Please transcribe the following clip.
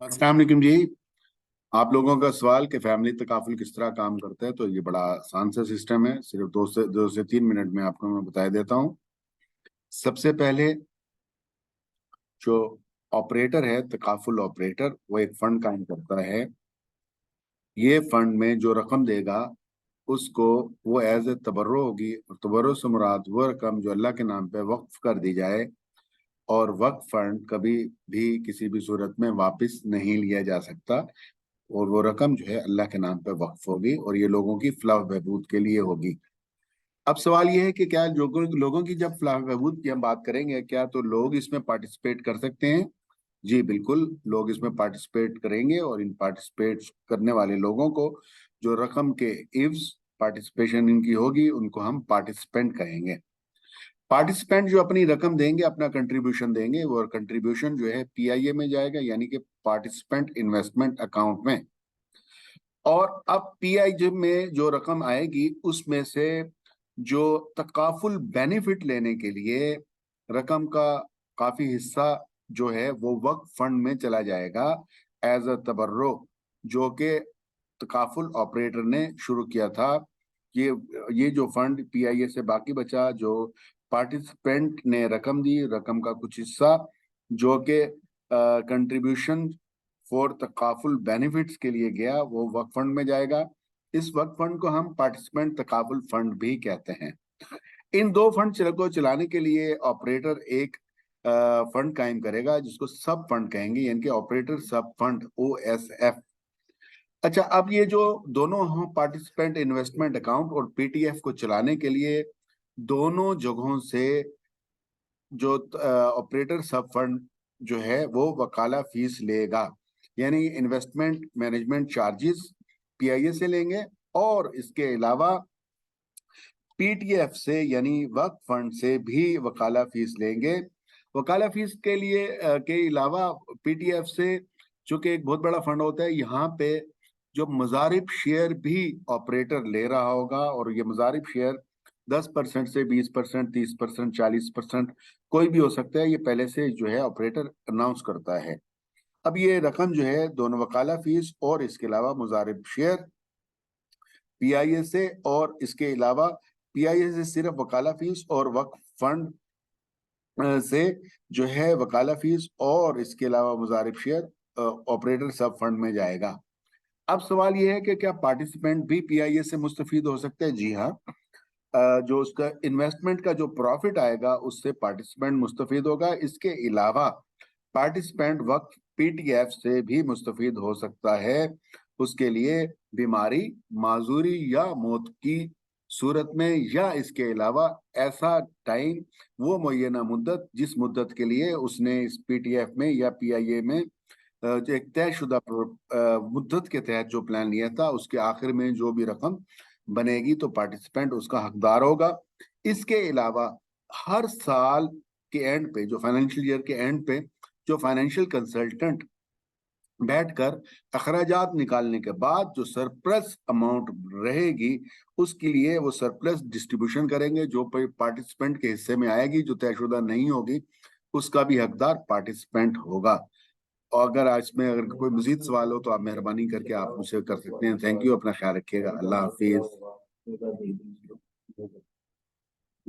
अस्सलाम वालेकुम जी। आप लोगों का सवाल कि फैमिली तकाफुल किस तरह काम करता है, तो ये बड़ा आसान सा सिस्टम है। सिर्फ 2 से 3 मिनट में आपको मैं बता देता हूँ। सबसे पहले जो ऑपरेटर है, तकाफुल ऑपरेटर, वो एक फंड कायम करता है। ये फंड में जो रकम देगा उसको वो एज ए तबर्रो होगी, और तबर्रो से मुराद वो रकम जो अल्लाह के नाम पे वक्फ कर दी जाए। और वक्फ फंड कभी भी किसी भी सूरत में वापस नहीं लिया जा सकता, और वो रकम जो है अल्लाह के नाम पे वक्फ होगी और ये लोगों की फलाह बहबूद के लिए होगी। अब सवाल ये है कि क्या लोगों की जब फलाह बहबूद की हम बात करेंगे, क्या तो लोग इसमें पार्टिसिपेट कर सकते हैं? जी बिल्कुल, लोग इसमें पार्टिसिपेट करेंगे, और इन पार्टिसिपेट करने वाले लोगों को जो रकम के इव्स पार्टिसिपेशन इनकी होगी उनको हम पार्टिसिपेंट कहेंगे। पार्टिसिपेंट जो अपनी रकम देंगे, अपना कंट्रीब्यूशन देंगे, वो कंट्रीब्यूशन जो है पीआईए में जाएगा, यानी कि पार्टिसिपेंट इन्वेस्टमेंट अकाउंट में। और अब पीआईजे में जो रकम आएगी उसमें से जो तकाफुल बेनिफिट लेने के लिए रकम का काफी हिस्सा जो है वो वक्फ फंड में चला जाएगा एज अ तबर्रो, जो कि तकाफुल ऑपरेटर ने शुरू किया था। ये जो फंड पीआईए से बाकी बचा, जो पार्टिसिपेंट ने रकम दी, रकम का कुछ हिस्सा जो कि कंट्रीब्यूशन फॉर तकाफुल बेनिफिट्स के लिए गया, वो वक्फ फंड में जाएगा। इस वक्फ फंड को हम पार्टिसिपेंट तकाफुल फंड भी कहते हैं। इन दो फंड को चलाने के लिए ऑपरेटर एक फंड कायम करेगा जिसको सब फंड कहेंगे, यानी कि ऑपरेटर सब फंड, OSF। अच्छा, अब ये जो दोनों हम पार्टिसिपेंट इन्वेस्टमेंट अकाउंट और पीटीएफ को चलाने के लिए दोनों जगहों से जो ऑपरेटर सब फंड जो है वो वकाला फीस लेगा, यानी इन्वेस्टमेंट मैनेजमेंट चार्जेस पीआईए से लेंगे, और इसके अलावा पीटीएफ से यानी वक्फ फंड से भी वकाला फीस लेंगे। वकाला फीस के लिए के अलावा पीटीएफ से, चूंकि एक बहुत बड़ा फंड होता है, यहाँ पे जो मजारिब शेयर भी ऑपरेटर ले रहा होगा, और ये मजारिब शेयर 10% से 20%, 30%, 40% कोई भी हो सकता है। ये पहले से जो है ऑपरेटर अनाउंस करता है। अब ये रकम जो है दोनों वकाला फीस और इसके अलावा मुजारिब शेयर पीआईए से, और इसके अलावा पीआईए से सिर्फ वकाला फीस और वक्फ फंड से जो है वकाला फीस और इसके अलावा मुजारिब शेयर ऑपरेटर सब फंड में जाएगा। अब सवाल यह है कि क्या पार्टिसिपेंट भी पीआईए से मुस्तफीद हो सकते हैं? जी हाँ। जो उसका इन्वेस्टमेंट का जो प्रॉफिट आएगा उससे पार्टिसिपेंट मुस्तफीद होगा। इसके अलावा पार्टिसिपेंट वक्त पीटीएफ से भी मुस्तफीद हो सकता है। उसके लिए बीमारी, माजूरी या मौत की सूरत में, या इसके अलावा ऐसा टाइम, वो मुय्यना मुद्दत जिस मुद्दत के लिए उसने इस पीटीएफ में या पीआईए में जो एक तयशुदा मुद्दत के तहत जो प्लान लिया था, उसके आखिर में जो भी रकम बनेगी तो पार्टिसिपेंट उसका हकदार होगा। इसके अलावा हर साल के एंड पे, जो फाइनेंशियल ईयर के एंड पे, जो फाइनेंशियल कंसल्टेंट बैठकर अखराजात निकालने के बाद जो सरप्लस अमाउंट रहेगी उसके लिए वो सरप्लस डिस्ट्रीब्यूशन करेंगे, जो पार्टिसिपेंट के हिस्से में आएगी, जो तयशुदा नहीं होगी उसका भी हकदार पार्टिसिपेंट होगा। और अगर आज में अगर कोई मजीद सवाल हो तो आप मेहरबानी करके आप मुझसे कर सकते हैं। थैंक यू, अपना ख्याल रखिएगा। अल्लाह हाफिज।